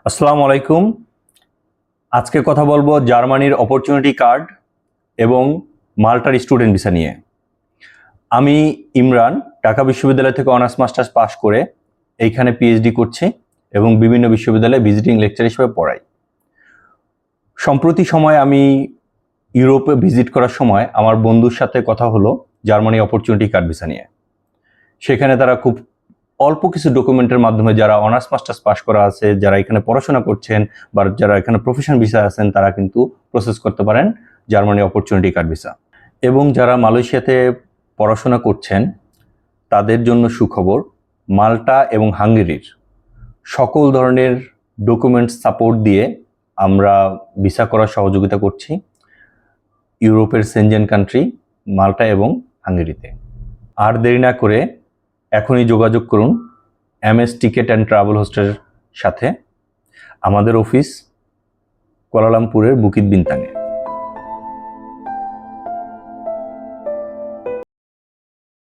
আসসালামু আলাইকুম। আজকে কথা বলবো জার্মানির অপরচুনিটি কার্ড এবং মাল্টার স্টুডেন্ট ভিসা নিয়ে। আমি ইমরান ঢাকা বিশ্ববিদ্যালয় থেকে অনার্স মাস্টার্স পাশ করে এইখানে পিএইচডি করছি এবং বিভিন্ন বিশ্ববিদ্যালয়ে ভিজিটিং লেকচার হিসেবে পড়াই। সম্প্রতি সময় আমি ইউরোপে ভিজিট করার সময় আমার বন্ধুর সাথে কথা হলো জার্মানি অপরচুনিটি কার্ড ভিসা নিয়ে। সেখানে তারা খুব অল্প কিছু ডকুমেন্টের মাধ্যমে যারা অনার্স মাস্টার্স পাশ করা আছে, যারা এখানে পড়াশোনা করছেন বা যারা এখানে প্রফেশন ভিসা আছেন, তারা কিন্তু প্রসেস করতে পারেন জার্মানি অপরচুনিটি কার্ড ভিসা। এবং যারা মালয়েশিয়াতে পড়াশোনা করছেন তাদের জন্য সুখবর, মাল্টা এবং হাঙ্গেরির সকল ধরনের ডকুমেন্টস সাপোর্ট দিয়ে আমরা ভিসা করার সহযোগিতা করছি ইউরোপের সেনজেন কান্ট্রি মাল্টা এবং হাঙ্গেরিতে। আর দেরি না করে এখনই যোগাযোগ করুন MS টিকেট অ্যান্ড ট্রাভেল হোস্টের সাথে। আমাদের অফিস কুয়ালালামপুরের বুকিত বিনতাঙে।